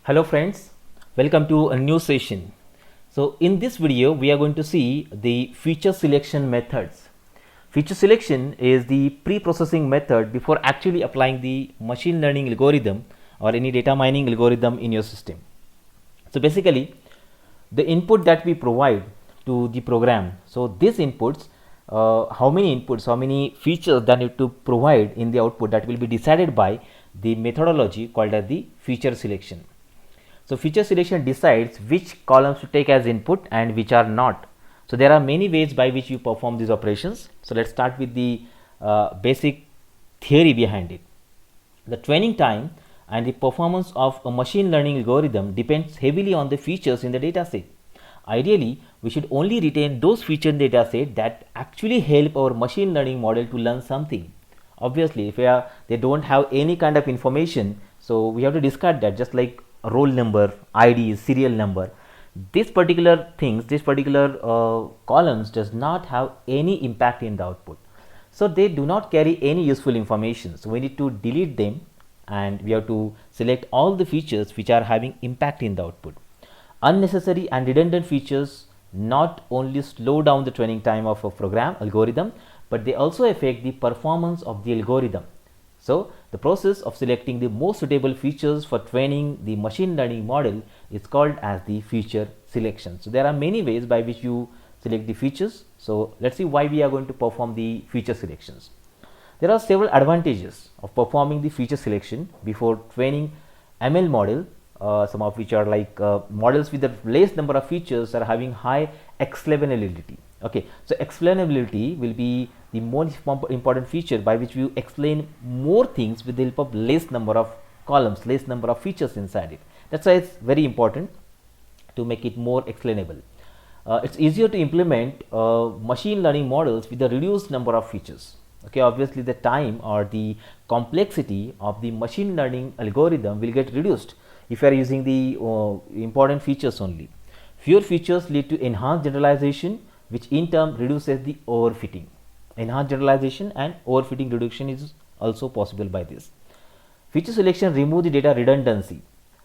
Hello friends, welcome to a new session. So in this video we are going to see the feature selection methods. Feature selection is the pre-processing method before actually applying the machine learning algorithm or any data mining algorithm in your system. So basically the input that we provide to the program, so these inputs, how many features that need to provide in the output, that will be decided by the methodology called as the feature selection. So feature selection decides which columns to take as input and which are not. So there are many ways by which you perform these operations. So let's start with the basic theory behind it. The training time and the performance of a machine learning algorithm depends heavily on the features in the dataset. Ideally, we should only retain those features in the dataset that actually help our machine learning model to learn something. Obviously, if they don't have any kind of information, so we have to discard that, just like roll number, ID, serial number. These particular things, these particular columns does not have any impact in the output. So they do not carry any useful information. So we need to delete them and we have to select all the features which are having impact in the output. Unnecessary and redundant features not only slow down the training time of a program algorithm, but they also affect the performance of the algorithm. So the process of selecting the most suitable features for training the machine learning model is called as the feature selection. So there are many ways by which you select the features. So let's see why we are going to perform the feature selections. There are several advantages of performing the feature selection before training ML model. Some of which are like models with the less number of features are having high explainability. Okay, so explainability will be the most important feature by which you explain more things with the help of less number of columns, less number of features inside it. That's why it's very important to make it more explainable. It's easier to implement machine learning models with a reduced number of features. Okay, obviously the time or the complexity of the machine learning algorithm will get reduced if you are using the important features only. Fewer features lead to enhanced generalization, which in turn reduces the overfitting. Enhanced generalization and overfitting reduction is also possible by this. Feature selection remove the data redundancy.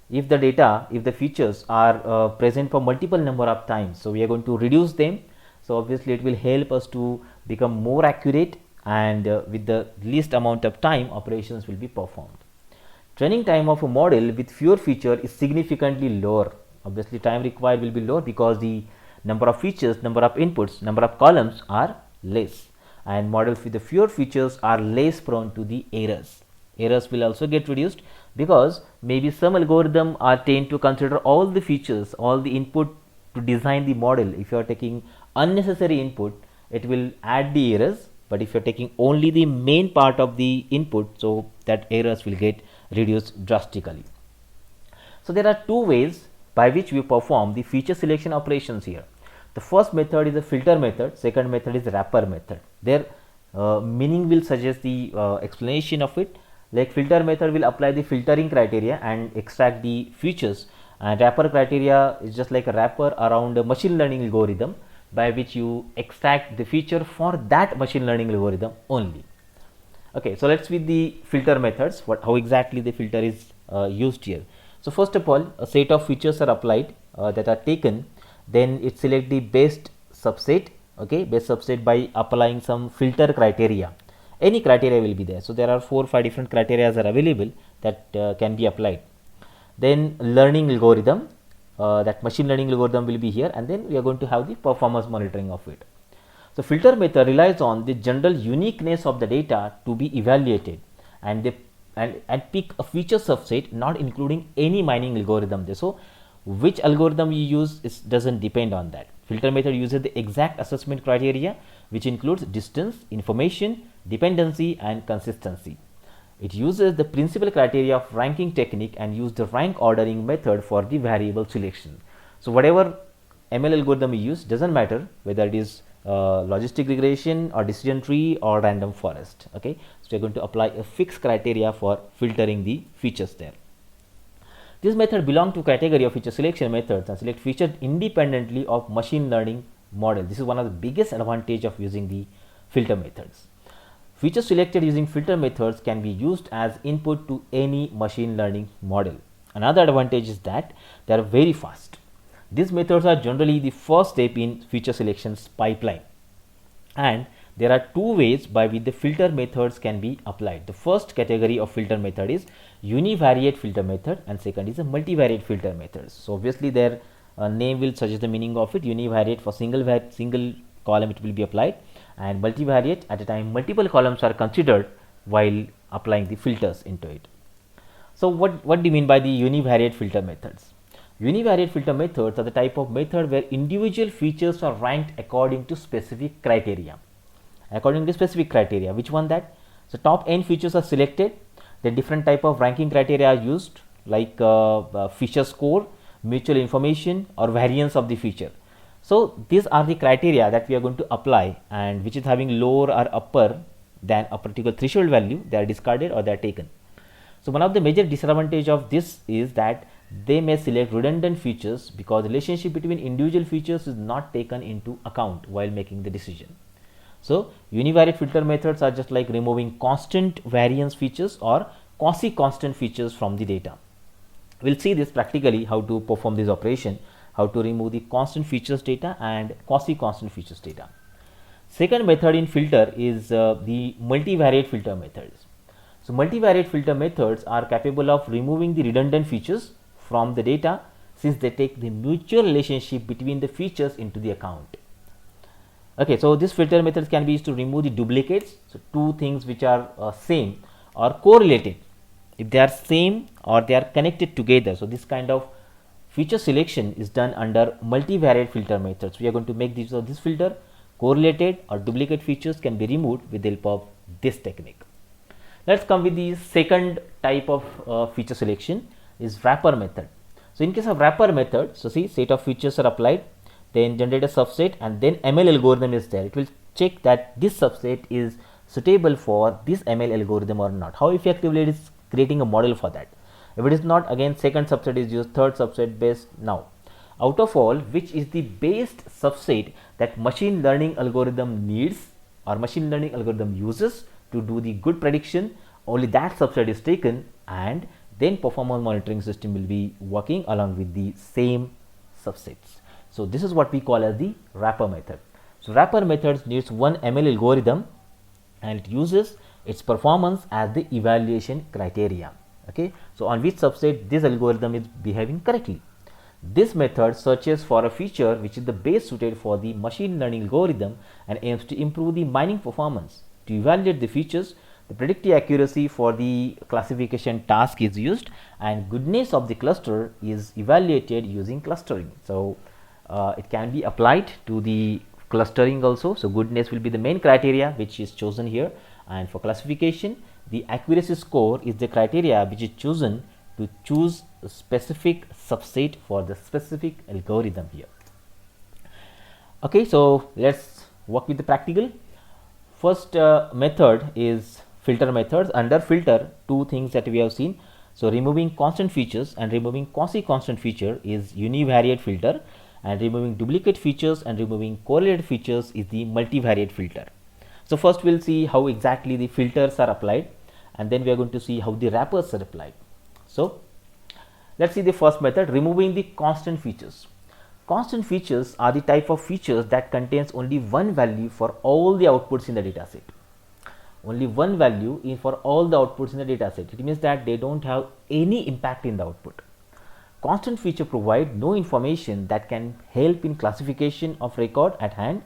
If the features are present for multiple number of times, so we are going to reduce them. So obviously it will help us to become more accurate, and with the least amount of time operations will be performed. Training time of a model with fewer features is significantly lower. Obviously time required will be lower because the number of features, number of inputs, number of columns are less, and models with the fewer features are less prone to the errors. Errors will also get reduced because maybe some algorithm are tend to consider all the features, all the input to design the model. If you are taking unnecessary input, it will add the errors, but if you are taking only the main part of the input, so that errors will get reduced drastically. So there are two ways by which we perform the feature selection operations here. The first method is the filter method, second method is wrapper method. Their meaning will suggest the explanation of it. Like filter method will apply the filtering criteria and extract the features, and wrapper criteria is just like a wrapper around a machine learning algorithm by which you extract the feature for that machine learning algorithm only. Okay, so let's with the filter methods, how exactly the filter is used here. So first of all, a set of features are applied that are taken, then it select the best subset. Okay, best subset by applying some filter criteria. Any criteria will be there. So there are 4 or 5 different criteria are available that can be applied. Then learning algorithm, that machine learning algorithm will be here, and then we are going to have the performance monitoring of it. So filter method relies on the general uniqueness of the data to be evaluated, and pick a feature subset not including any mining algorithm there. So which algorithm you use doesn't depend on that. Filter method uses the exact assessment criteria, which includes distance, information, dependency and consistency. It uses the principal criteria of ranking technique and use the rank ordering method for the variable selection. So whatever ML algorithm you use, doesn't matter whether it is logistic regression or decision tree or random forest. Okay, so we are going to apply a fixed criteria for filtering the features there. This method belong to category of feature selection methods and select features independently of machine learning model. This is one of the biggest advantage of using the filter methods. Features selected using filter methods can be used as input to any machine learning model. Another advantage is that they are very fast. These methods are generally the first step in feature selections pipeline, and there are two ways by which the filter methods can be applied. The first category of filter method is univariate filter method, and second is a multivariate filter methods. So obviously their name will suggest the meaning of it. Univariate for single column it will be applied, and multivariate at a time multiple columns are considered while applying the filters into it. So what do you mean by the univariate filter methods? Univariate filter methods are the type of method where individual features are ranked according to specific criteria. According to specific criteria, which one that? So top n features are selected, then different type of ranking criteria are used, like feature score, mutual information, or variance of the feature. So these are the criteria that we are going to apply, and which is having lower or upper than a particular threshold value, they are discarded or they are taken. So one of the major disadvantage of this is that they may select redundant features because relationship between individual features is not taken into account while making the decision. So univariate filter methods are just like removing constant variance features or quasi-constant features from the data. We'll see this practically, how to perform this operation, how to remove the constant features data and quasi-constant features data. Second method in filter is the multivariate filter methods. So multivariate filter methods are capable of removing the redundant features from the data, since they take the mutual relationship between the features into the account. Okay, so this filter methods can be used to remove the duplicates. So two things which are same or correlated, if they are same or they are connected together. So this kind of feature selection is done under multivariate filter methods. We are going to make use of this filter. Correlated or duplicate features can be removed with the help of this technique. Let's come with the second type of feature selection is wrapper method. So in case of wrapper method, so see, set of features are applied, then generate a subset, and then ML algorithm is there. It will check that this subset is suitable for this ML algorithm or not. How effectively it is creating a model for that. If it is not, again second subset is used, third subset based. Now out of all, which is the best subset that machine learning algorithm needs or machine learning algorithm uses to do the good prediction, only that subset is taken, and then performance monitoring system will be working along with the same subsets. So this is what we call as the wrapper method. So wrapper methods needs one ML algorithm, and it uses its performance as the evaluation criteria. Okay, so on which subset this algorithm is behaving correctly. This method searches for a feature which is the best suited for the machine learning algorithm and aims to improve the mining performance. To evaluate the features, the predictive accuracy for the classification task is used, and goodness of the cluster is evaluated using clustering. So it can be applied to the clustering also. So goodness will be the main criteria which is chosen here, and for classification the accuracy score is the criteria which is chosen to choose a specific subset for the specific algorithm here. Okay, so let's work with the practical. First method is filter methods. Under filter, two things that we have seen. So removing constant features and removing quasi-constant feature is univariate filter, and removing duplicate features and removing correlated features is the multivariate filter. So first we'll see how exactly the filters are applied, and then we are going to see how the wrappers are applied. So let's see the first method, removing the constant features. Constant features are the type of features that contains only one value for all the outputs in the data set. Only one value in for all the outputs in the data set. It means that they don't have any impact in the output. Constant feature provide no information that can help in classification of record at hand.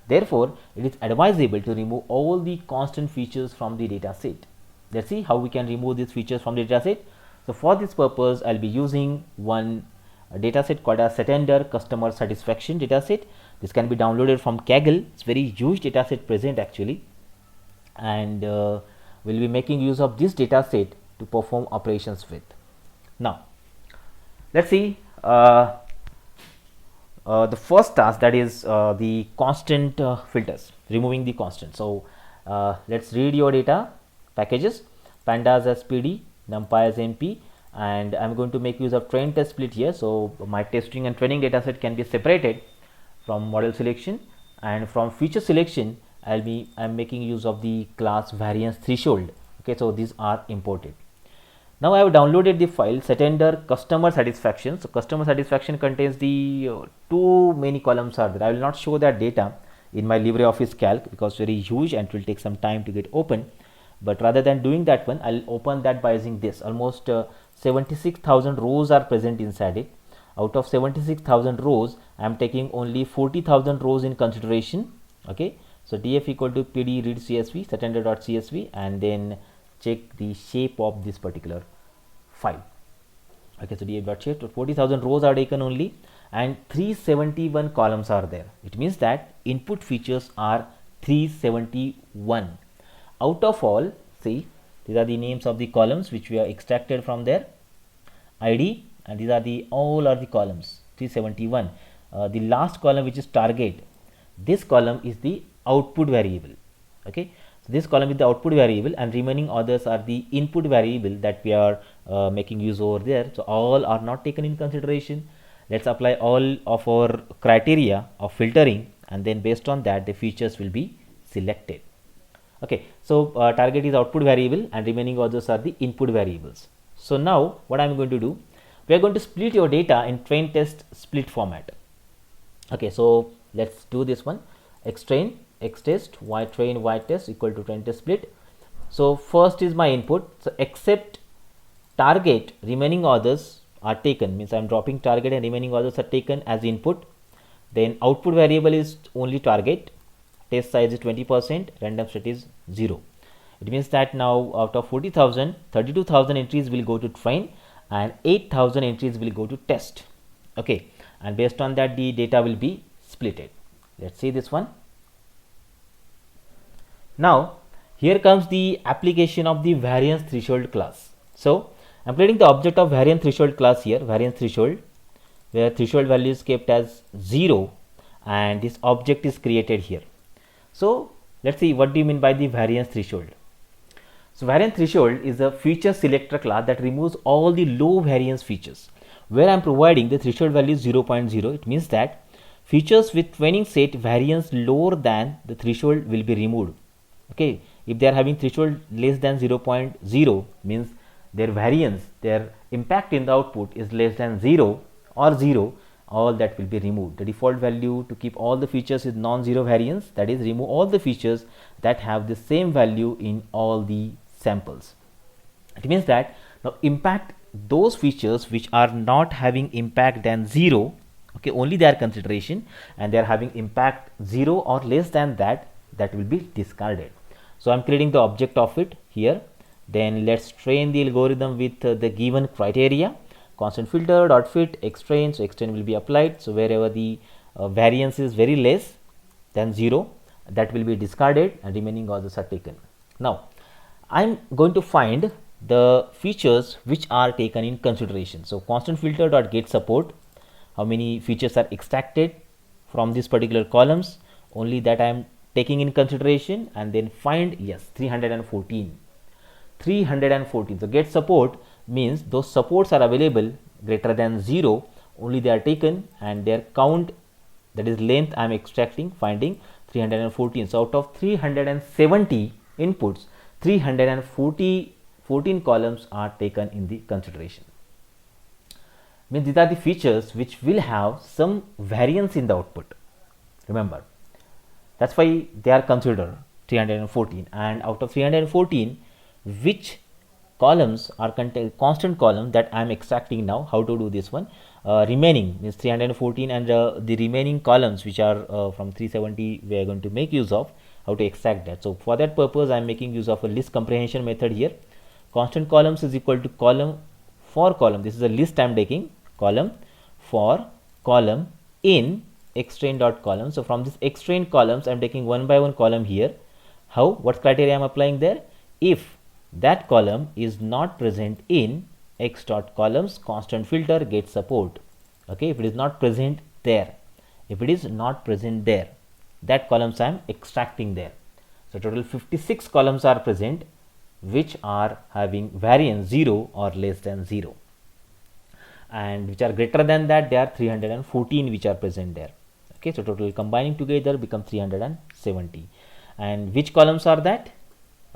Therefore, it is advisable to remove all the constant features from the data set. Let's see how we can remove these features from the data set. So for this purpose, I'll be using one data set called as Setender customer satisfaction data set. This can be downloaded from Kaggle. It's very huge data set present actually, and we'll be making use of this data set to perform operations with. Now let's see the first task, that is the constant filters, removing the constant. So let's read your data packages, pandas as PD, numpy as np, and I'm going to make use of train test split here. So my testing and training data set can be separated from model selection, and from feature selection I'm making use of the class variance threshold. Okay, so these are imported. Now I have downloaded the file set under customer satisfaction. So customer satisfaction contains the too many columns are there. I will not show that data in my LibreOffice Calc because very huge and it will take some time to get open. But rather than doing that one, I'll open that by using this. Almost 76,000 rows are present inside it. Out of 76,000 rows, I am taking only 40,000 rows in consideration. Okay, so df equal to pd read csv set under.csv and then check the shape of this particular file. Okay, so df.shape, so 40,000 rows are taken only and 371 columns are there. It means that input features are 371. Out of all, see, these are the names of the columns which we have extracted from their id, and these are the all are the columns 371. The last column, which is target, this column is the output variable. Okay, so this column is the output variable and remaining others are the input variable that we are making use over there. So all are not taken in consideration. Let's apply all of our criteria of filtering, and then based on that the features will be selected. Okay, so target is output variable and remaining others are the input variables. So now what I am going to do, we are going to split your data in train test split format. Okay, so let's do this one. X train, X test, Y train, Y test equal to train test split. So first is my input. So except target, remaining others are taken, means I am dropping target and remaining others are taken as input. Then output variable is only target, test size is 20%, random set is 0. It means that now out of 40,000, 32,000 entries will go to train and 8,000 entries will go to test. Okay, and based on that the data will be splitted. Let's see this one. Now here comes the application of the variance threshold class. So I'm creating the object of variance threshold class here, variance threshold, where threshold value is kept as 0 and this object is created here. So let's see what do you mean by the variance threshold. So variance threshold is a feature selector class that removes all the low variance features. Where I am providing the threshold value is 0.0, it means that features with training set variance lower than the threshold will be removed. Okay, if they are having threshold less than 0.0, means their variance, their impact in the output is less than 0 or 0, all that will be removed. The default value to keep all the features is non-zero variance, that is remove all the features that have the same value in all the samples. It means that now impact those features which are not having impact than 0, okay, only their consideration, and they are having impact 0 or less than that, that will be discarded. So I'm creating the object of it here. Then let's train the algorithm with the given criteria. Constant filter dot fit x train, so x train will be applied. So wherever the variance is very less than 0, that will be discarded and remaining others are taken. Now I'm going to find the features which are taken in consideration. So constant filter dot get support, how many features are extracted from this particular columns, only that I am taking in consideration, and then find, yes, 314. So get support means those supports are available greater than 0, only they are taken, and their count, that is length, I am extracting, finding 314. So out of 370 inputs, 314 columns are taken in the consideration. Means these are the features which will have some variance in the output. Remember, that's why they are considered 314, and out of 314, which columns are constant column that I am extracting now. How to do this one? Remaining means 314, and the remaining columns which are from 370 we are going to make use of. How to extract that? So for that purpose I am making use of a list comprehension method here. Constant columns is equal to column for column. This is a list I am taking, column for column in xtrain dot column. So from this xtrain columns I am taking one by one column here. How? What criteria I am applying there? If that column is not present in x dot columns, constant filter get support. Okay, if it is not present there, if it is not present there, that columns I am extracting there. So total 56 columns are present which are having variance 0 or less than 0, and which are greater than that, there are 314 which are present there. Okay, so total combining together become 370. And which columns are that?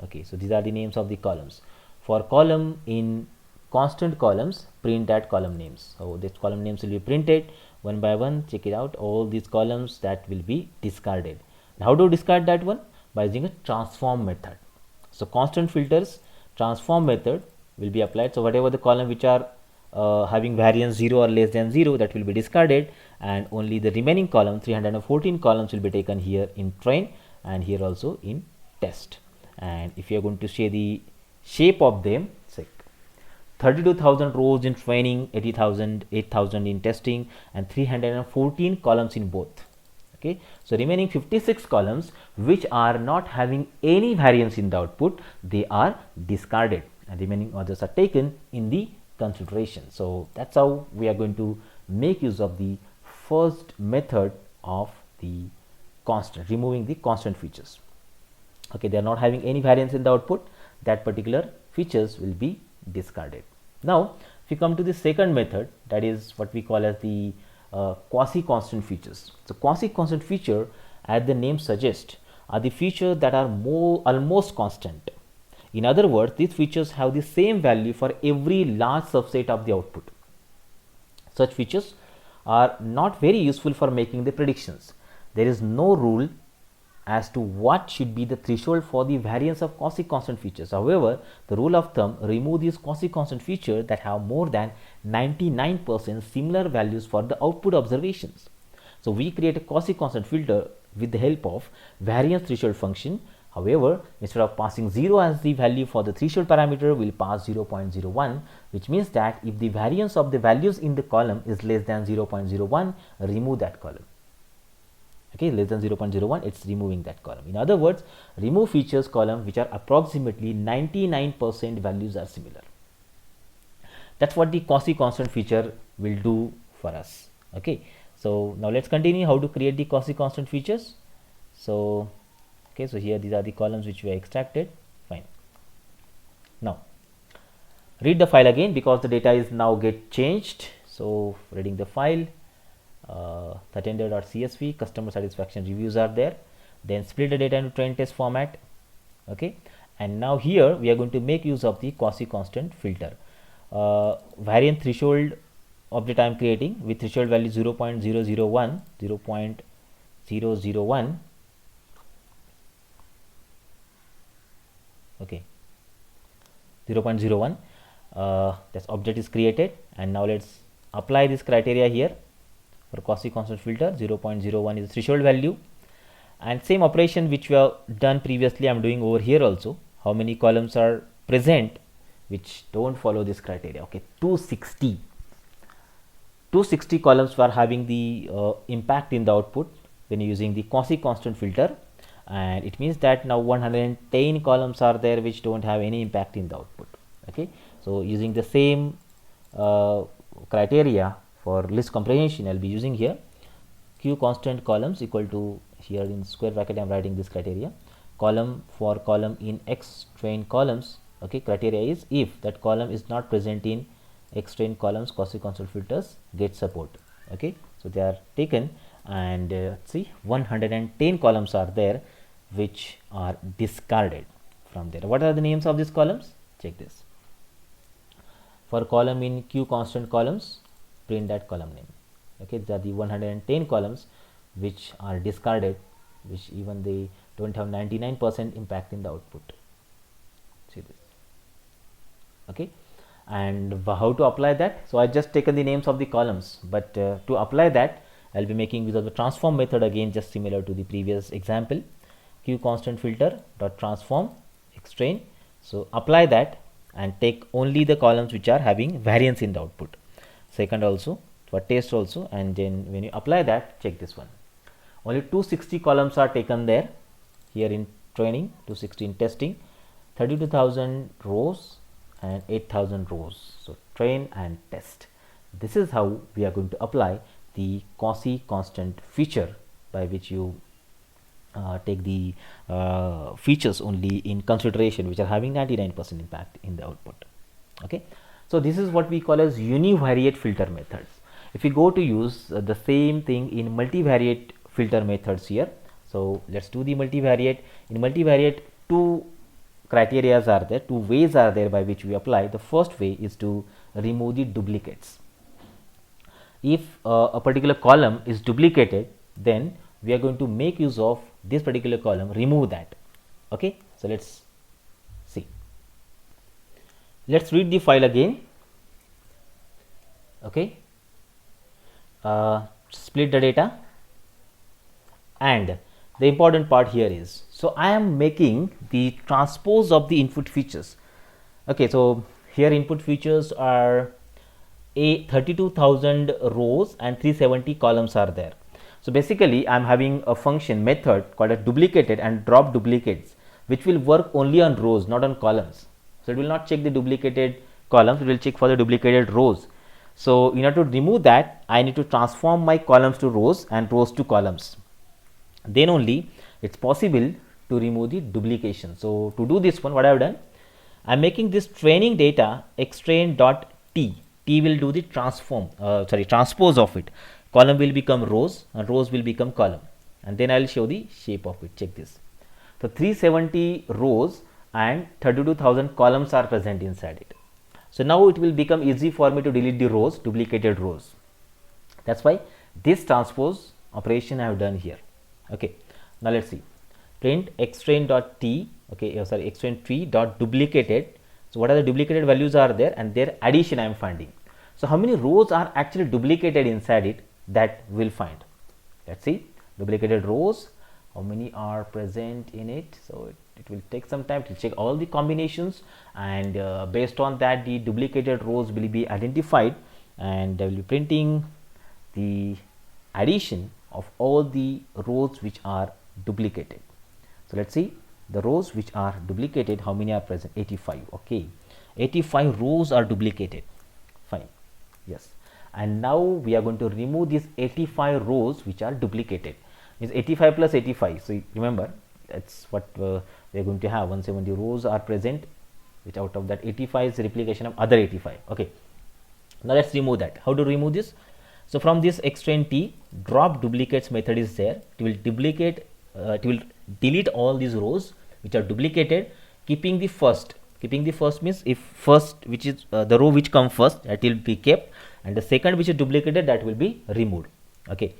Okay, so these are the names of the columns. For column in constant columns, print that column names. So these column names will be printed one by one. Check it out, all these columns that will be discarded. Now, how to discard that one? By using a transform method. So constant filters transform method will be applied. So whatever the column which are having variance 0 or less than 0, that will be discarded, and only the remaining column 314 columns will be taken here in train and here also in test. And if you are going to say the shape of them, say 32,000 rows in training, 8,000 in testing, and 314 columns in both. Okay, so remaining 56 columns which are not having any variance in the output, they are discarded, and remaining others are taken in the consideration. So that's how we are going to make use of the first method of the constant, removing the constant features. Okay, they are not having any variance in the output, that particular features will be discarded. Now, if we come to the second method, that is what we call as the quasi-constant features. So quasi-constant feature, as the name suggests, are the features that are almost constant. In other words, these features have the same value for every large subset of the output. Such features are not very useful for making the predictions. There is no rule as to what should be the threshold for the variance of quasi-constant features. However, the rule of thumb, remove these quasi-constant features that have more than 99% similar values for the output observations. So we create a quasi-constant filter with the help of variance threshold function. However, instead of passing 0 as the value for the threshold parameter, we will pass 0.01, which means that if the variance of the values in the column is less than 0.01, remove that column. Okay, less than 0.01, it's removing that column. In other words, remove features column which are approximately 99% values are similar. That's what the quasi-constant feature will do for us. Okay, so now let's continue how to create the quasi-constant features. So okay, so here these are the columns which we extracted. Fine. Now read the file again, because the data is now get changed. So reading the file, attender.csv, customer satisfaction reviews are there. Then split the data into train test format. Okay, and now here we are going to make use of the quasi-constant filter. Variance threshold of the time creating with threshold value 0.001, 0.001. Okay, 0.01, this object is created, and now let's apply this criteria here for quasi-constant filter. 0.01 is the threshold value, and same operation which we have done previously I am doing over here also. How many columns are present which don't follow this criteria? Okay, 260 columns were having the impact in the output when using the quasi-constant filter, and it means that now 110 columns are there which don't have any impact in the output. Okay, so using the same criteria for list comprehension, I'll be using here q constant columns equal to, here in square bracket I'm writing this criteria, column for column in x train columns. Okay, criteria is if that column is not present in x train columns, quasi-constant filters get support. Okay, so they are taken, and see 110 columns are there which are discarded from there. What are the names of these columns? Check this. For column in q constant columns, print that column name. Okay, these are the 110 columns which are discarded, which even they don't have 99% impact in the output. See this. Okay, and how to apply that? So I just taken the names of the columns, but to apply that I'll be making use of the transform method again, just similar to the previous example. Q constant filter dot transform x train. So apply that and take only the columns which are having variance in the output. Second also for test also, and then when you apply that, check this one. Only 260 columns are taken there. Here in training, 260 in testing, 32,000 rows and 8,000 rows. So train and test. This is how we are going to apply the quasi-constant feature, by which you take the features only in consideration which are having 99% impact in the output. Okay, so this is what we call as univariate filter methods. If we go to use the same thing in multivariate filter methods here, so let's do the multivariate. In multivariate, two criteria are there, two ways are there by which we apply. The first way is to remove the duplicates. If a particular column is duplicated, then we are going to make use of this particular column, remove that. Okay, so let's see. Let's read the file again. Okay, split the data, and the important part here is, so I am making the transpose of the input features. Okay, so here input features are 32,000 rows and 370 columns are there. So basically I am having a function method called a duplicated and drop duplicates, which will work only on rows, not on columns. So it will not check the duplicated columns, it will check for the duplicated rows. So in order to remove that, I need to transform my columns to rows and rows to columns. Then only it's possible to remove the duplication. So to do this one, what I have done, I am making this training data xtrain.t. T will do the transpose of it. Column will become rows and rows will become column, and then I will show the shape of it. Check this. So 370 rows and 32,000 columns are present inside it. So now it will become easy for me to delete the rows, duplicated rows. That's why this transpose operation I have done here. Okay, now let's see. Print xtrain.t. Okay, xtrain tree dot duplicated. So what are the duplicated values are there, and their addition I am finding. So how many rows are actually duplicated inside it, that we'll find. Let's see, duplicated rows, how many are present in it. So it will take some time to check all the combinations, and based on that the duplicated rows will be identified, and I will be printing the addition of all the rows which are duplicated. So let's see the rows which are duplicated, how many are present. 85. Okay, 85 rows are duplicated. Fine, yes. And now we are going to remove these 85 rows which are duplicated. Is 85 plus 85. So remember, that's what we are going to have. 170 rows are present, which out of that 85 is replication of other 85. Okay, now let's remove that. How to remove this? So from this xtrain t, drop duplicates method is there. It will duplicate, it will delete all these rows which are duplicated, keeping the first. Keeping the first means if first, which is the row which come first, that will be kept, and the second which is duplicated, that will be removed. Okay,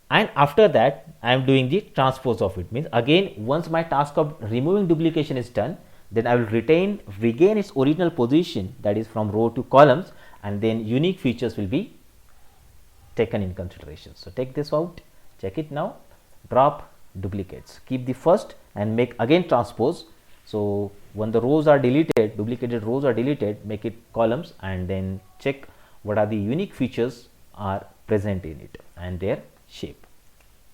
and after that I am doing the transpose of it. Means again, once my task of removing duplication is done, then I will regain its original position, that is from row to columns, and then unique features will be taken in consideration. So take this out, check it now, drop duplicates, keep the first and make again transpose. So when the rows are deleted, duplicated rows are deleted, make it columns, and then check what are the unique features are present in it and their shape.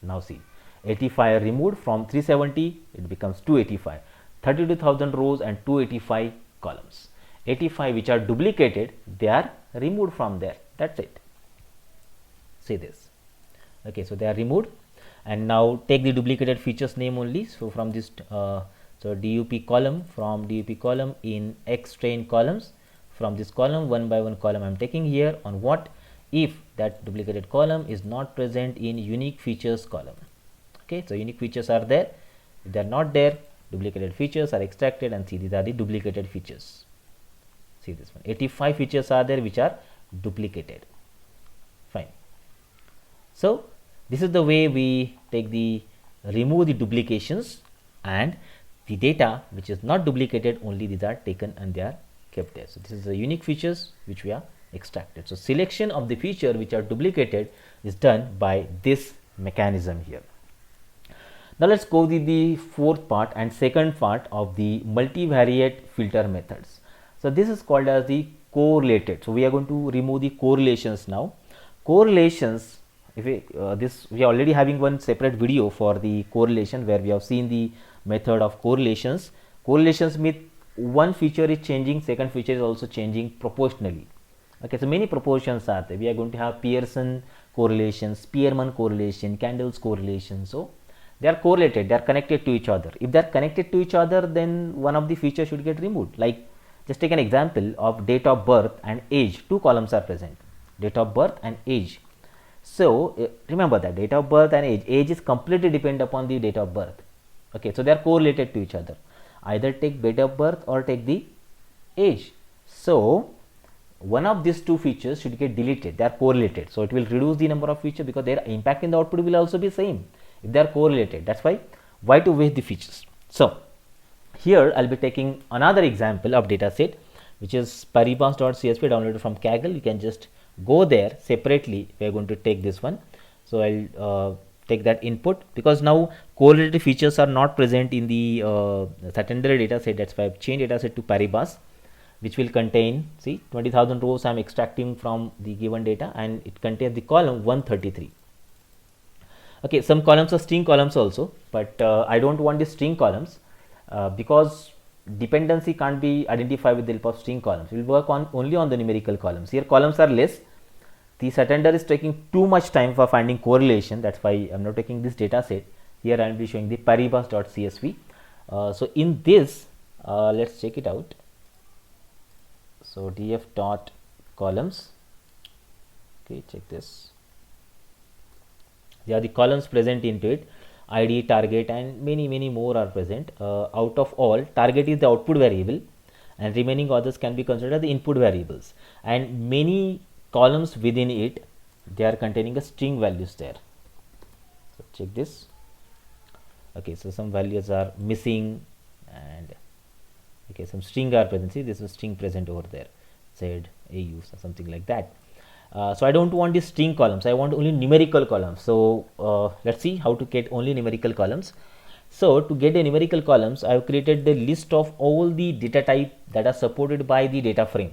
Now see, 85 removed from 370, it becomes 285, 32,000 rows and 285 columns. 85 which are duplicated, they are removed from there. That's it. See this. Okay, so they are removed, and now take the duplicated features name only. So from this so dup column, from dup column in xtrain columns, from this column one by one column I am taking here on what, if that duplicated column is not present in unique features column. Okay, so unique features are there. If they are not there, duplicated features are extracted, and see, these are the duplicated features. See this one, 85 features are there which are duplicated. Fine. So this is the way we remove the duplications, and the data which is not duplicated, only these are taken and they are kept there. So this is the unique features which we are extracted. So selection of the feature which are duplicated is done by this mechanism here. Now let's go to the fourth part and second part of the multivariate filter methods. So this is called as the correlated. So we are going to remove the correlations now. Correlations, if we are already having one separate video for the correlation, where we have seen the method of correlations. Correlations mean one feature is changing, second feature is also changing proportionally. Okay, so many proportions are there. We are going to have Pearson correlation, Spearman correlation, Candle's correlation. So they are correlated, they are connected to each other. If they are connected to each other, then one of the features should get removed. Like, just take an example of date of birth and age. Two columns are present, date of birth and age. So remember that date of birth and age is completely dependent upon the date of birth. Okay, so they are correlated to each other. either take date of birth or take the age. So one of these two features should get deleted. They are correlated, so it will reduce the number of features because their impact in the output will also be same if they are correlated. That's why to waste the features. So here I'll be taking another example of data set, which is paribas.csv downloaded from Kaggle. You can just go there separately. We are going to take this one. So I'll take that input, because now correlated features are not present in the secondary data set. That's why I've changed data set to paribas, which will contain, see, 20,000 rows I'm extracting from the given data, and it contains the column 133. Okay, some columns are string columns also, but I don't want the string columns because dependency can't be identified with the help of string columns. We'll work on only on the numerical columns. Here columns are less. The attender is taking too much time for finding correlation. That's why I'm not taking this data set. Here I will be showing the paribas.csv. So in this, let's check it out. So df dot columns. Okay, check this. There are the columns present into it. ID, target, and many more are present. Out of all, target is the output variable, and remaining others can be considered the input variables. And many columns within it, they are containing a string values there. So check this. Okay, so some values are missing, and okay, some string are present. See, this is string present over there, Z, AU, something like that. So I don't want the string columns. I want only numerical columns. So let's see how to get only numerical columns. So to get the numerical columns, I have created the list of all the data type that are supported by the data frame.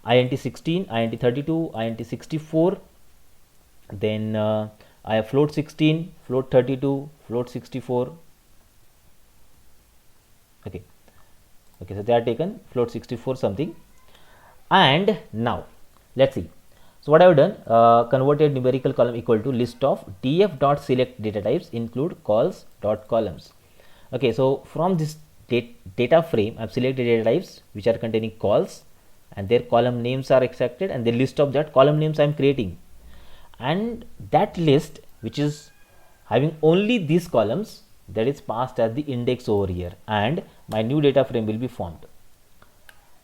INT16, INT32, INT64, then I have float 16, float 32, float 64. Okay, so they are taken float 64 something. And now let's see. So what I have done, converted numerical column equal to list of df dot select data types include calls dot columns. Okay, so from this data frame, I have selected data types which are containing calls, and their column names are extracted, and the list of that column names I am creating, and that list which is having only these columns, that is passed as the index over here, and my new data frame will be formed.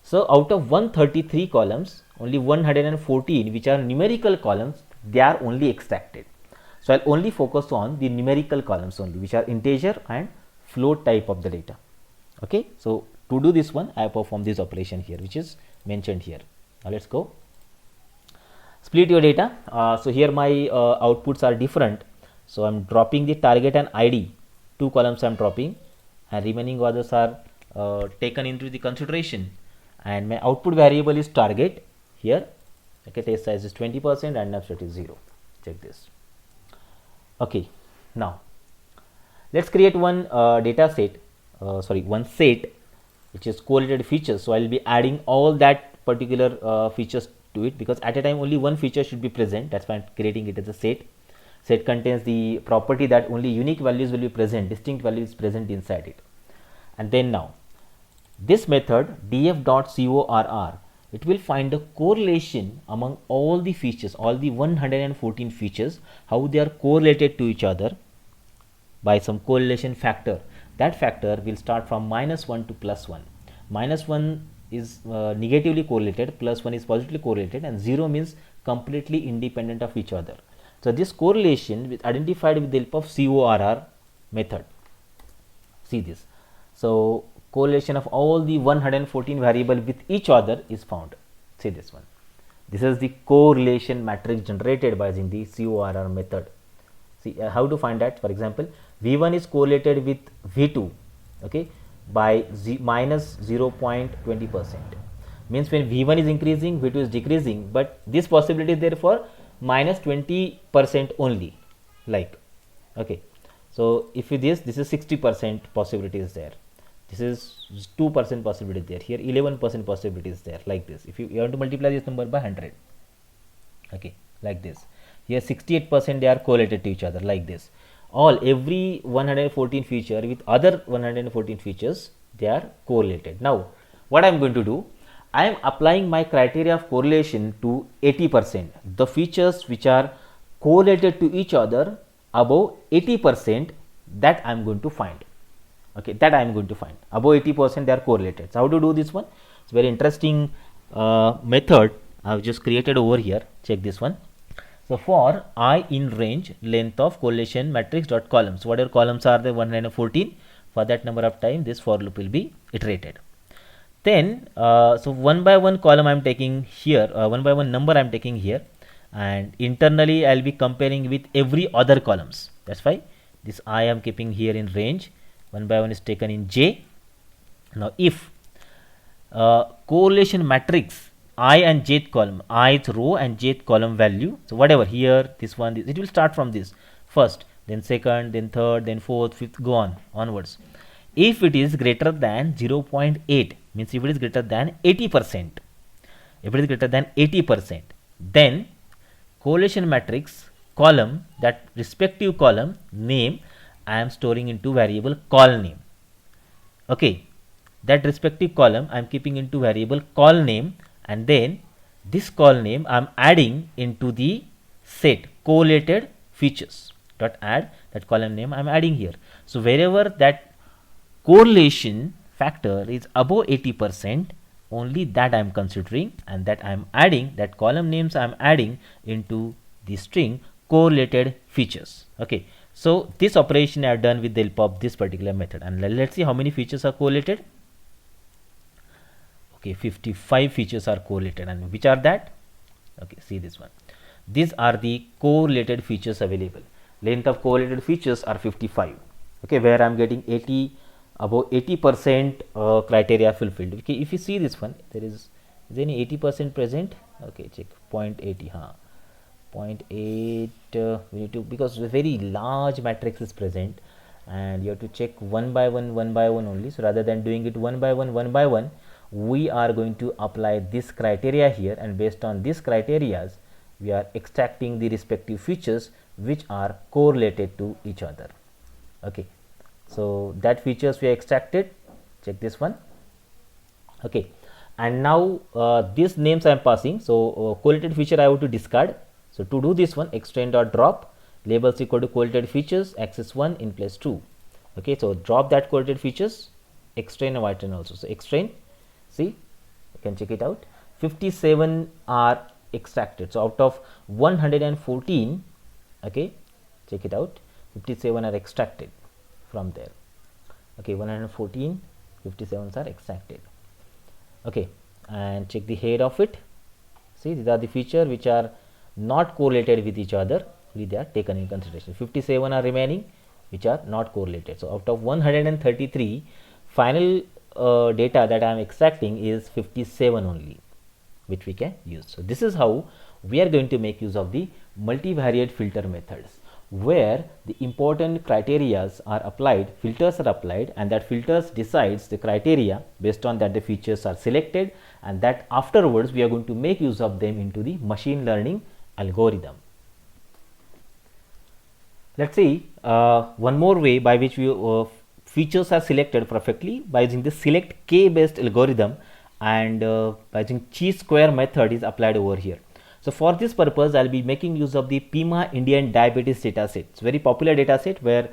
So out of 133 columns, only 114 which are numerical columns, they are only extracted. So I'll only focus on the numerical columns only, which are integer and float type of the data. Okay, so to do this one, I perform this operation here, which is mentioned here. Now let's go. Split your data. So here my outputs are different. So I'm dropping the target and ID. Two columns I'm dropping, and remaining others are taken into the consideration. And my output variable is target here. Okay, test size is 20% and num set is 0. Check this. Okay, now let's create one data set, one set which is correlated features. So I will be adding all that particular features to it, because at a time only one feature should be present. That's why I'm creating it as a set. Set contains the property that only unique values will be present, distinct values present inside it. And then now this method df.corr, it will find a correlation among all the features, all the 114 features, how they are correlated to each other by some correlation factor. That factor will start from -1 to +1. -1 is negatively correlated, +1 is positively correlated, and 0 means completely independent of each other. So this correlation is identified with the help of CORR method. See this. So correlation of all the 114 variable with each other is found. See this one. This is the correlation matrix generated by using the CORR method. See how to find that. For example, V1 is correlated with V2, okay, by minus 0.20%. Means when V1 is increasing, V2 is decreasing, but this possibility is there for minus 20% only, like, okay. So if this is 60% possibility is there. This is 2% possibility there. Here 11% possibility is there, like this. If you want to multiply this number by 100, okay, like this. Here 68% they are correlated to each other, like this. Every 114 feature with other 114 features, they are correlated. Now what I am going to do, I am applying my criteria of correlation to 80%. The features which are correlated to each other above 80%, that I am going to find. Okay, that I am going to find. Above 80% they are correlated. So how to do this one? It's very interesting method I have just created over here. Check this one. So for I in range length of correlation matrix dot columns, whatever columns are there 114, for that number of time this for loop will be iterated. Then so one by one column I am taking here, one by one number I am taking here, and internally I will be comparing with every other columns. That's why this I am keeping here in range. One by one is taken in J. Now if correlation matrix I and jth column, ith row and jth column value, so whatever here, this one, it will start from this first, then second, then third, then fourth, fifth, go on onwards. If it is greater than 0.8, means if it is greater than 80%, if it is greater than 80%, then correlation matrix column, that respective column name I am storing into variable call name. Okay, that respective column I am keeping into variable call name, and then this call name I am adding into the set correlated features dot add, that column name I am adding here. So wherever that correlation factor is above 80%, only that I am considering, and that I am adding, that column names I am adding into the string correlated features. Okay, so this operation I have done with the help of this particular method, and let's see how many features are correlated. Okay, 55 features are correlated, and which are that? Okay, see this one. These are the correlated features available. Length of correlated features are 55. Okay, where I am getting 80, above 80% criteria fulfilled. Okay, if you see this one, there is any 80% present? Okay, check 0.80. 0.8. We need to, because a very large matrix is present, and you have to check one by one only. So rather than doing it one by one, we are going to apply this criteria here, and based on this criteria we are extracting the respective features which are correlated to each other. Okay, so that features we are extracted. Check this one. Okay, and now these names I am passing. So correlated feature I have to discard. So to do this one, extrain dot drop labels equal to correlated features axis 1 in place 2. Okay, so drop that correlated features, extrain and return also. So extrain, see, you can check it out, 57 are extracted. So out of 114, okay, check it out, 57 are extracted from there. Okay, 114, 57s are extracted. Okay, and check the head of it. See, these are the features which are not correlated with each other, they are taken in consideration. 57 are remaining which are not correlated. So out of 133, final data that I am extracting is 57 only, which we can use. So this is how we are going to make use of the multivariate filter methods, where the important criterias are applied, filters are applied, and that filters decides the criteria. Based on that the features are selected, and that afterwards we are going to make use of them into the machine learning algorithm. Let's see one more way by which we features are selected perfectly, by using the select k based algorithm, and by using chi-square method is applied over here. So for this purpose I will be making use of the PIMA Indian diabetes dataset. It's a very popular dataset where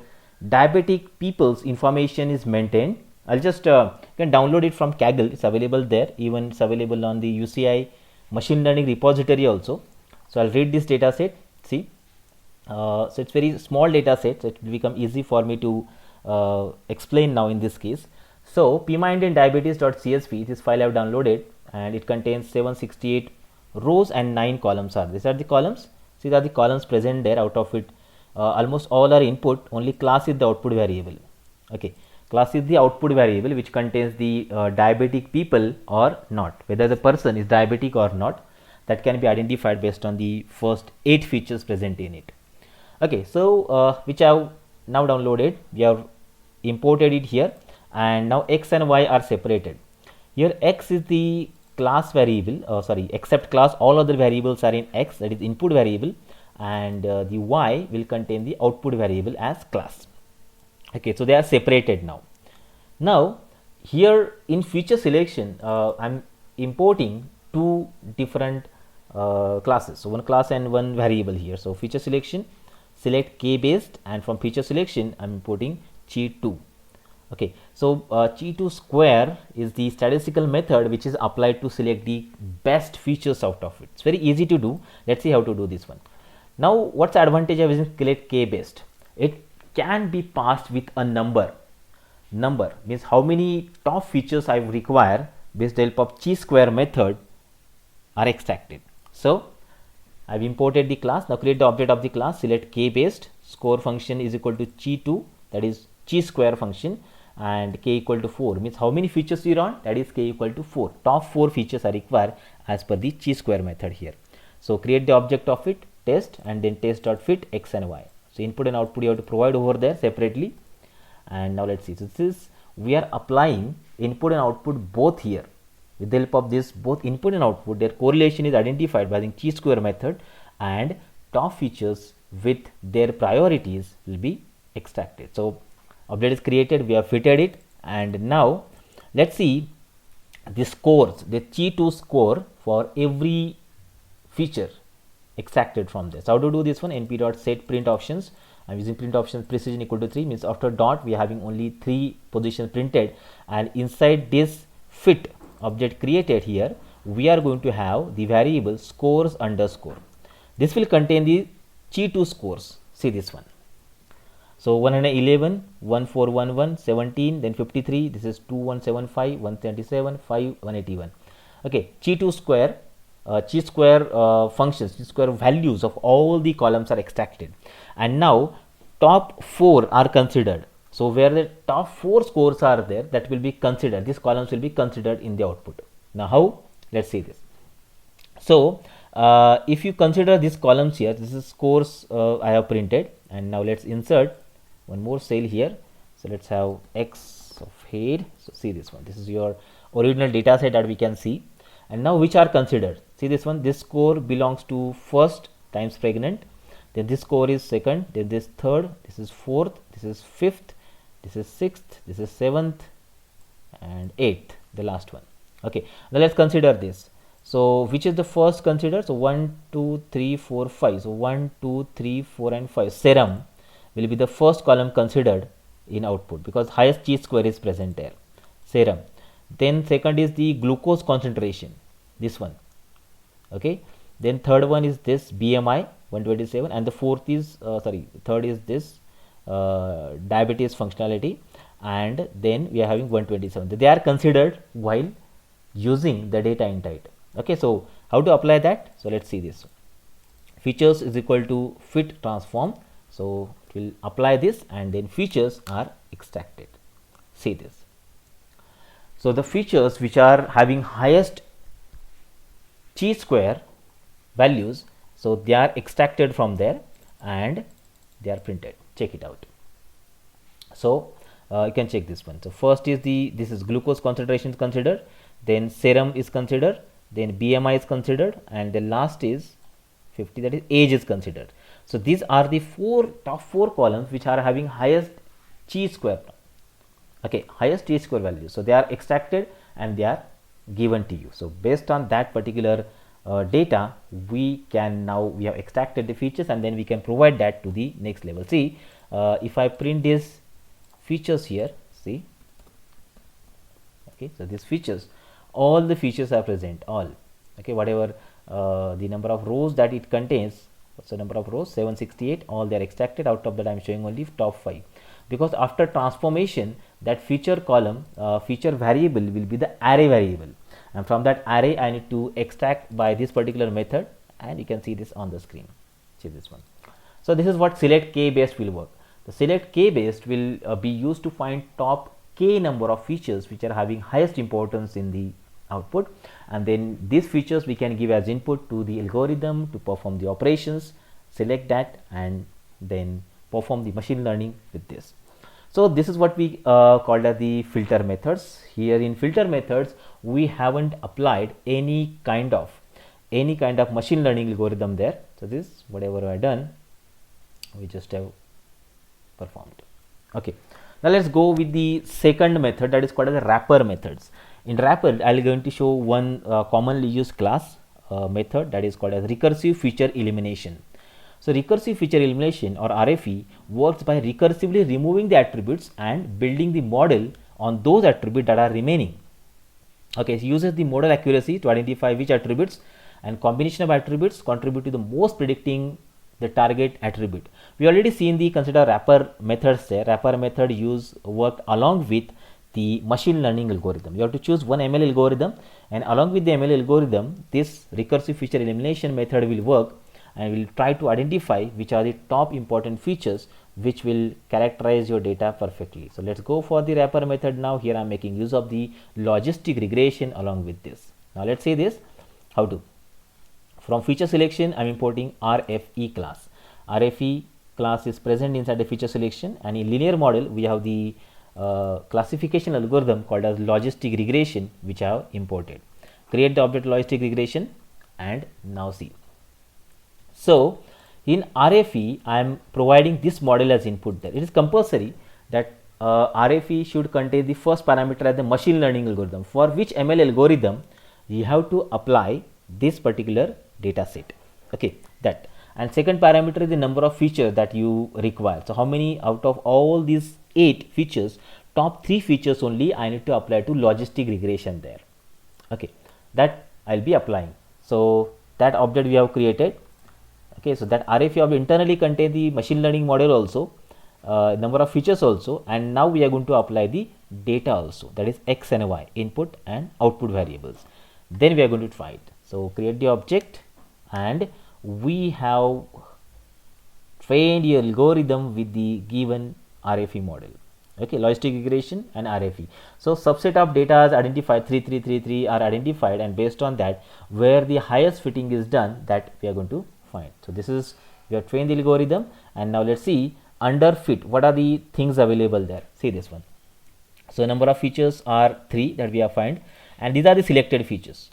diabetic people's information is maintained. I'll just you can download it from Kaggle. It's available there, even it's available on the UCI machine learning repository also. So I'll read this dataset. See, so it's very small dataset, so it will become easy for me to explain now in this case. So PIMA Indian diabetes.csv, this file I have downloaded, and it contains 768 rows and 9 columns are. These are the columns. See, these are the columns present there. Out of it, almost all are input. Only class is the output variable. Okay, class is the output variable which contains the diabetic people or not, whether the person is diabetic or not. That can be identified based on the first 8 features present in it. Okay, so which I have now downloaded, we have imported it here, and now x and y are separated. Here x is the class variable, except class, all other variables are in x, that is input variable, and the y will contain the output variable as class. Okay, so they are separated now. Now here in feature selection I am importing 2 different classes, so one class and one variable here. So feature selection, select k based, and from feature selection I am importing chi2. Okay, so Chi2 square is the statistical method which is applied to select the best features out of it. It's very easy to do. Let's see how to do this one. Now, what's the advantage of using select k based? It can be passed with a number. Number means how many top features I require based on the help of chi square method are extracted. So I've imported the class. Now create the object of the class, select k based, score function is equal to chi2, that is chi square function, and k equal to 4 means how many features you want, that is k equal to 4. Top 4 features are required as per the chi square method here. So create the object of it, test, and then test dot fit x and y. So input and output you have to provide over there separately. And now let's see. So this is, we are applying input and output both here. With the help of this both input and output, their correlation is identified by the chi square method, and top features with their priorities will be extracted. So object is created, we have fitted it, and now let's see the scores, the chi2 score for every feature extracted from this. So how to do this one? np.set print options. I'm using print options precision equal to 3 means after dot we are having only 3 positions printed, and inside this fit object created here we are going to have the variable scores underscore. This will contain the chi2 scores. See this one. So 111, 1411, 17, then 53, this is 2175, 127, 5, 181. Okay, chi2 square, chi square functions, chi square values of all the columns are extracted, and now top 4 are considered. So where the top 4 scores are there, that will be considered, these columns will be considered in the output. Now how? Let's see this. So if you consider these columns here, this is scores I have printed, and now let's insert one more cell here. So let's have x of head. So see this one, this is your original data set that we can see, and now which are considered. See this one, this score belongs to first times pregnant, then this score is second, then this third, this is fourth, this is fifth, this is sixth, this is seventh, and eighth, the last one. Okay, now let's consider this. So which is the first considered? So 1, 2, 3, 4, 5. So 1, 2, 3, 4, and 5. Serum will be the first column considered in output because highest chi square is present there. Serum. Then second is the glucose concentration, this one. Okay. Then third one is this BMI 127, and the fourth is third is this diabetes functionality, and then we are having 127. They are considered while using the data entity. Okay, so how to apply that? So let's see this. Features is equal to fit transform. So it will apply this, and then features are extracted. See this. So the features which are having highest chi square values, so they are extracted from there and they are printed. Check it out. So you can check this one. So first is this is glucose concentration is considered, then serum is considered, then BMI is considered, and the last is 50, that is age is considered. So these are the top 4 columns which are having highest chi square. Okay, highest chi square value. So they are extracted and they are given to you. So based on that particular data, we have extracted the features, and then we can provide that to the next level. See, if I print these features here, see, okay, so these features, all the features are present, all. Okay, whatever the number of rows that it contains, what's the number of rows? 768. All they are extracted. Out of that, I am showing only top 5, because after transformation, that feature column, feature variable will be the array variable, and from that array I need to extract by this particular method, and you can see this on the screen. See this one. So this is what select k based will work. The select k based will be used to find top k number of features which are having highest importance in the output, and then these features we can give as input to the algorithm to perform the operations, select that, and then perform the machine learning with this. So this is what we called as the filter methods. Here in filter methods, we haven't applied any kind of machine learning algorithm there. So this, whatever I done, we just have performed. Okay, now let's go with the second method, that is called as wrapper methods. In wrapper, I am going to show one commonly used class method, that is called as recursive feature elimination. So recursive feature elimination or RFE works by recursively removing the attributes and building the model on those attributes that are remaining. Okay, it uses the model accuracy to identify which attributes and combination of attributes contribute to the most predicting the target attribute. We already seen the consider wrapper methods there. Wrapper method work along with the machine learning algorithm. You have to choose one ML algorithm, and along with the ML algorithm, this recursive feature elimination method will work and will try to identify which are the top important features which will characterize your data perfectly. So let's go for the wrapper method now. Here I am making use of the logistic regression along with this. Now let's see this how to. From feature selection, I am importing RFE class. RFE class is present inside the feature selection, and in linear model we have the classification algorithm called as logistic regression, which I have imported. Create the object logistic regression and now see. So in RFE, I am providing this model as input there. It is compulsory that RFE should contain the first parameter as the machine learning algorithm, for which ML algorithm you have to apply this particular data set. Okay, that, and second parameter is the number of features that you require. So how many out of all these 8 features, top 3 features only I need to apply to logistic regression there. Okay, that I'll be applying. So that object we have created. Okay, so that RFE object internally contain the machine learning model also, number of features also, and now we are going to apply the data also, that is x and y, input and output variables. Then we are going to try it. So create the object, and we have trained the algorithm with the given RFE model. Okay, logistic regression and RFE. So subset of data is identified, 3333 are identified, and based on that, where the highest fitting is done, that we are going to find. So this is, we have trained the algorithm, and now let's see under fit what are the things available there. See this one. So number of features are 3 that we have found, and these are the selected features.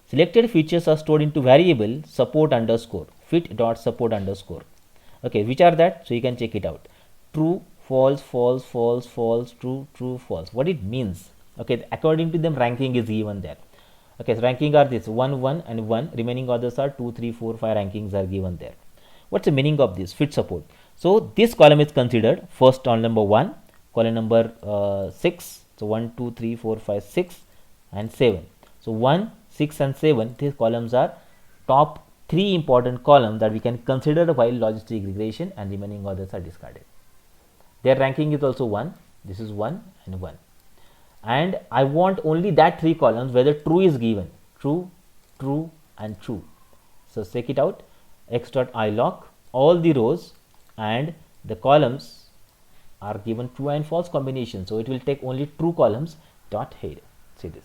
Selected features are stored into variable support underscore fit dot support underscore. Okay, which are that? So you can check it out. True, false, false, false, false, true, true, false. What it means? Okay, according to them, ranking is given there. Okay, so ranking are this 1, 1 and 1. Remaining others are 2, 3, 4, 5 rankings are given there. What's the meaning of this? Fit support. So this column is considered first on number 1, column number 6. So 1, 2, 3, 4, 5, 6 and 7. So 1, 6 and 7, these columns are top 3 important columns that we can consider while logistic regression, and remaining others are discarded. Their ranking is also 1. This is 1 and 1. And I want only that 3 columns whether true is given, true, true and true. So check it out, x.ilock, all the rows and the columns are given true and false combination. So it will take only true columns dot head. See this.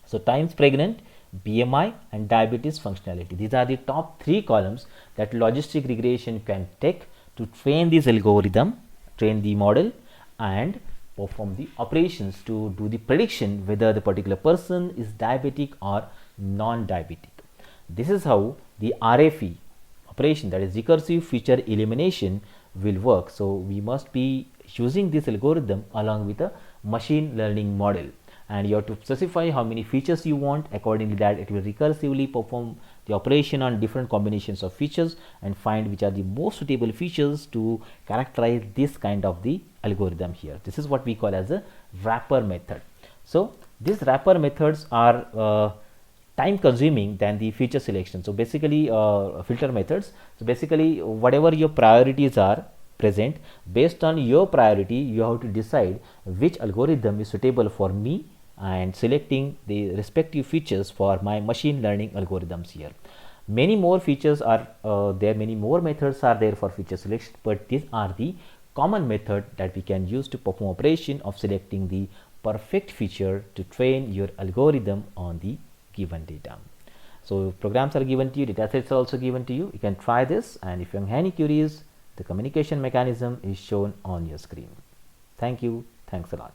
So times pregnant, BMI and diabetes functionality. These are the top 3 columns that logistic regression can take to train this algorithm, train the model and perform the operations to do the prediction whether the particular person is diabetic or non-diabetic. This is how the RFE operation, that is recursive feature elimination, will work. So we must be using this algorithm along with a machine learning model, and you have to specify how many features you want. Accordingly that it will recursively perform the operation on different combinations of features and find which are the most suitable features to characterize this kind of the algorithm here. This is what we call as a wrapper method. So these wrapper methods are time consuming than the feature selection. So basically filter methods. So basically whatever your priorities are present, based on your priority you have to decide which algorithm is suitable for me and selecting the respective features for my machine learning algorithms here. Many more features are there, many more methods are there for feature selection, but these are the common method that we can use to perform operation of selecting the perfect feature to train your algorithm on the given data. So programs are given to you, data sets are also given to you. You can try this, and if you have any queries, the communication mechanism is shown on your screen. Thank you. Thanks a lot.